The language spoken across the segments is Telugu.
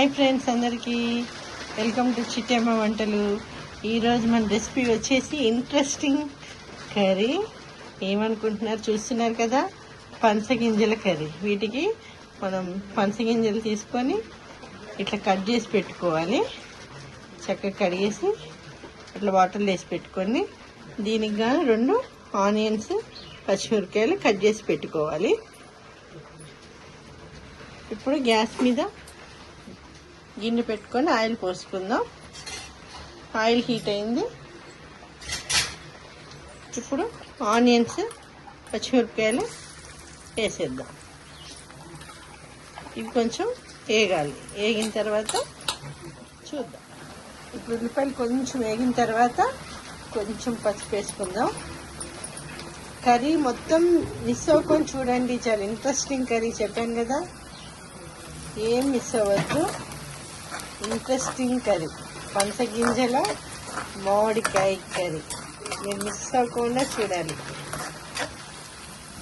హాయ్ ఫ్రెండ్స్, అందరికీ వెల్కమ్ టు చిట్టమ్మ వంటలు. ఈరోజు మన రెసిపీ వచ్చేసి ఇంట్రెస్టింగ్ కర్రీ. ఏమనుకుంటున్నారు, చూస్తున్నారు కదా, పనసగింజల కర్రీ. వీటికి మనం పనసగింజలు తీసుకొని ఇట్లా కట్ చేసి పెట్టుకోవాలి. చక్కగా కడిగేసి ఇట్లా వాటర్లో వేసి పెట్టుకొని దీనికి గాను 2 ఆనియన్స్, పచ్చిమిరపకాయలు కట్ చేసి పెట్టుకోవాలి. ఇప్పుడు గ్యాస్ మీద గిన్నె పెట్టుకొని ఆయిల్ పోసుకుందాం. ఆయిల్ హీట్ అయింది. ఇప్పుడు ఆనియన్స్, పచ్చిమిరపకాయలు వేసేద్దాం. ఇవి కొంచెం వేగాలి. వేగిన తర్వాత చూద్దాం. ఇప్పుడు ఉల్లిపాయలు కొంచెం వేగిన తర్వాత కొంచెం పసుపు వేసుకుందాం. కర్రీ మొత్తం మిస్ అవ్వకుండా చూడండి, చాలా ఇంట్రెస్టింగ్ కర్రీ. చెప్పాను కదా, ఏం మిస్ అవ్వద్దు. ఇంట్రెస్టింగ్ కర్రీ, పనసగింజల మామిడికాయ కర్రీ. మీరు మిస్ అవ్వకుండా చూడాలి.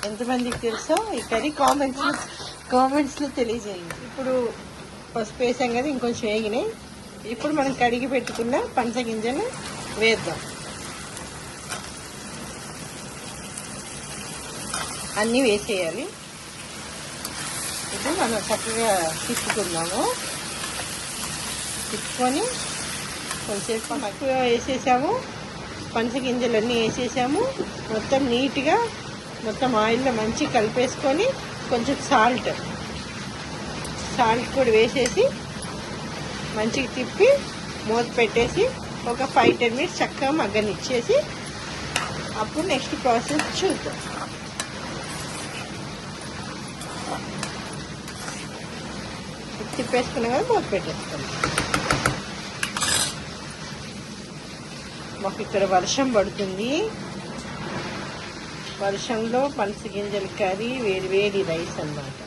ఎంతమందికి తెలుసో ఈ కర్రీ కామెంట్స్లో తెలియజేయండి. ఇప్పుడు పసుపు వేసాం కదా, ఇంకొంచెం వేగినాయి. ఇప్పుడు మనం కడిగి పెట్టుకున్న పనసగింజలు వేద్దాం. అన్నీ వేసేయాలి. ఇది మనం చక్కగా తిప్పుకుందాము. తిప్పుకొని కొంచెంసేపు తక్కువ వేసేసాము. పనసగింజలన్నీ వేసేసాము. మొత్తం నీట్గా మొత్తం ఆయిల్లో మంచిగా కలిపేసుకొని కొంచెం సాల్ట్ కూడా వేసేసి మంచిగా తిప్పి మూత పెట్టేసి ఒక 5-10 మినిట్స్ చక్కగా మగ్గనిచ్చేసి అప్పుడు నెక్స్ట్ ప్రాసెస్ చూద్దాం. తిప్పేసుకున్నా కదా, మూత పెట్టేసుకోండి. మాకు ఇక్కడ వర్షం పడుతుంది. వర్షంలో పనసగింజల కర్రీ, వేడి రైస్ అన్నమాట.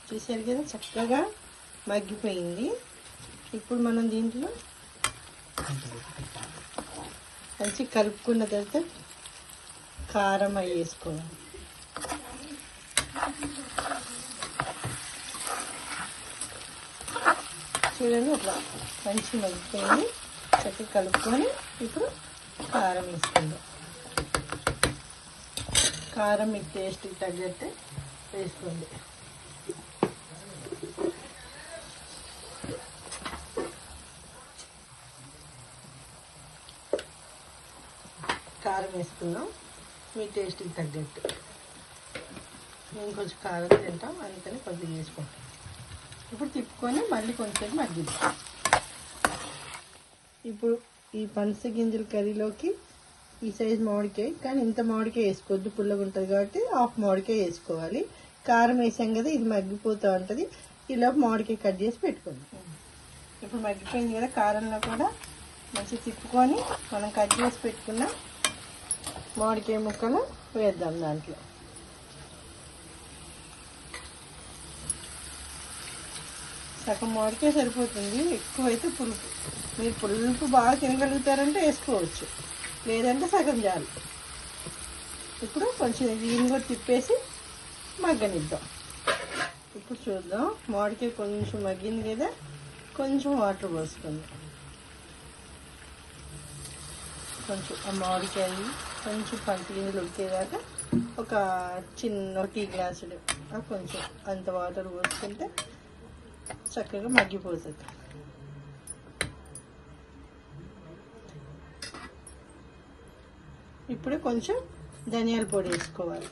చూసారు కదా, చక్కగా మగ్గిపోయింది. ఇప్పుడు మనం దీంట్లో మంచి కలుపుకున్న తర్వాత కారం అవి వేసుకోవాలి. చూడండి, అట్లా మంచి మగ్గిపోయింది. చక్కగా కలుపుకొని ఇప్పుడు కారం వేసుకుందాం. కారం మీకు టేస్ట్కి తగ్గట్టు వేసుకోండి. కారం వేసుకుందాం మీ టేస్ట్కి తగ్గట్టు. మేము కొంచెం కారం తింటాం, అందుకని కొద్దిగా వేసుకుంటాం. ఇప్పుడు తిప్పుకొని మళ్ళీ కొంచెం మగ్గిద్దాం. ఇప్పుడు ఈ పనసగింజల కర్రీలోకి ఈ సైజు మామిడికాయ, కానీ ఇంత మామిడికాయ వేసుకోవద్దు, పుల్లగా ఉంటుంది కాబట్టి హాఫ్ మామిడికాయ వేసుకోవాలి. కారం వేసాం కదా, ఇది మగ్గిపోతూ ఉంటుంది. ఈలోపు మామిడికాయ కట్ చేసి పెట్టుకోండి. ఇప్పుడు మగ్గిపోయింది కదా, కారంలో కూడా మంచిగా తిప్పుకొని మనం కట్ చేసి పెట్టుకున్న మామిడికాయ ముక్కలు వేద్దాం. దాంట్లో సగం మామిడికాయ సరిపోతుంది, ఎక్కువైతే పులుపు. మీరు పులుపు బాగా తినగలుగుతారంటే వేసుకోవచ్చు, లేదంటే సగం చాలు. ఇప్పుడు కొంచెం దీన్ని కూడా తిప్పేసి మగ్గనిద్దాం. ఇప్పుడు చూద్దాం, మామిడికాయ కొంచెం మగ్గింది కదా, కొంచెం వాటర్ పోసుకుందాం. కొంచెం ఆ మామిడికాయ కొంచెం పనసగింజలు ఉడికేదాకా ఒక చిన్న టీ గ్లాసులు కొంచెం అంత వాటర్ పోసుకుంటే చక్కగా మగ్గిపోతుంది. ఇప్పుడు కొంచెం ధనియాల పొడి వేసుకోవాలి.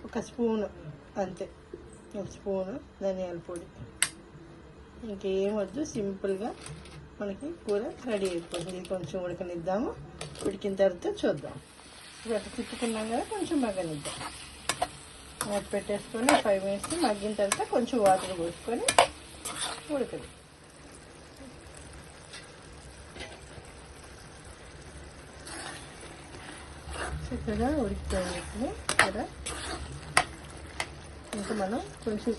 ఒక స్పూను, అంతే, ఒక స్పూను ధనియాల పొడి. ఇంకేం వద్దు, సింపుల్గా మనకి కూర రెడీ అయిపోతుంది. కొంచెం ఉడకనిద్దాము. ఉడికిన తర్వాత చూద్దాం. ఇప్పుడు తిప్పుకున్నాం కదా, కొంచెం మగ్గనిద్దాం. మూత పెట్టేసుకొని 5 మినిట్స్ మగ్గిన తర్వాత కొంచెం వాటర్ పోసుకొని ఉడకదు. చక్కగా ఉడికిపోయింది కదా. ఇంకా మనం కొంచెం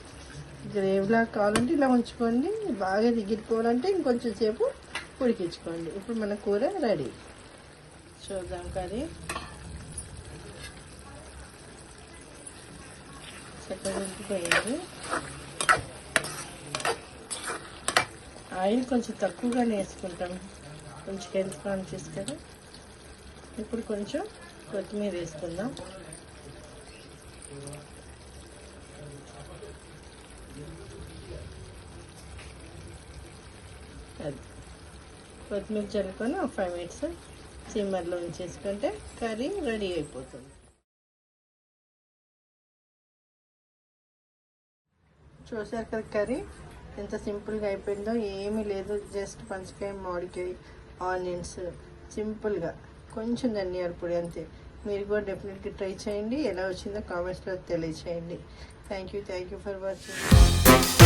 గ్రేవీలా కావాలంటే ఇలా ఉంచుకోండి, బాగా దిగిపోవాలంటే ఇంకొంచెం సేపు ఉడికించుకోండి. ఇప్పుడు మన కూర రెడీ. చూద్దాం కర్రీ. చక్కగా ఉడికిపోయింది. ఆయిల్ కొంచెం తక్కువగానే వేసుకుంటాం, కొంచెం హెల్త్ కాన్షియస్ కదా. ఇప్పుడు కొంచెం కొత్తిమీర వేసుకుందాం. అది కొత్తిమీర చల్లుకొని ఒక 5 minutes సిమ్మర్లో ఉంచేసుకుంటే కర్రీ రెడీ అయిపోతుంది. చూసారు కదా కర్రీ ఎంత సింపుల్గా అయిపోయిందో. ఏమీ లేదు, జస్ట్ పంచకాయ, మామిడికాయ, ఆనియన్స్, సింపుల్గా కొంచెం ధనియాల పొడి అంతే. మీరు కూడా డెఫినెట్గా ట్రై చేయండి. ఎలా వచ్చిందో కామెంట్స్లో తెలియచేయండి. Thank you for watching.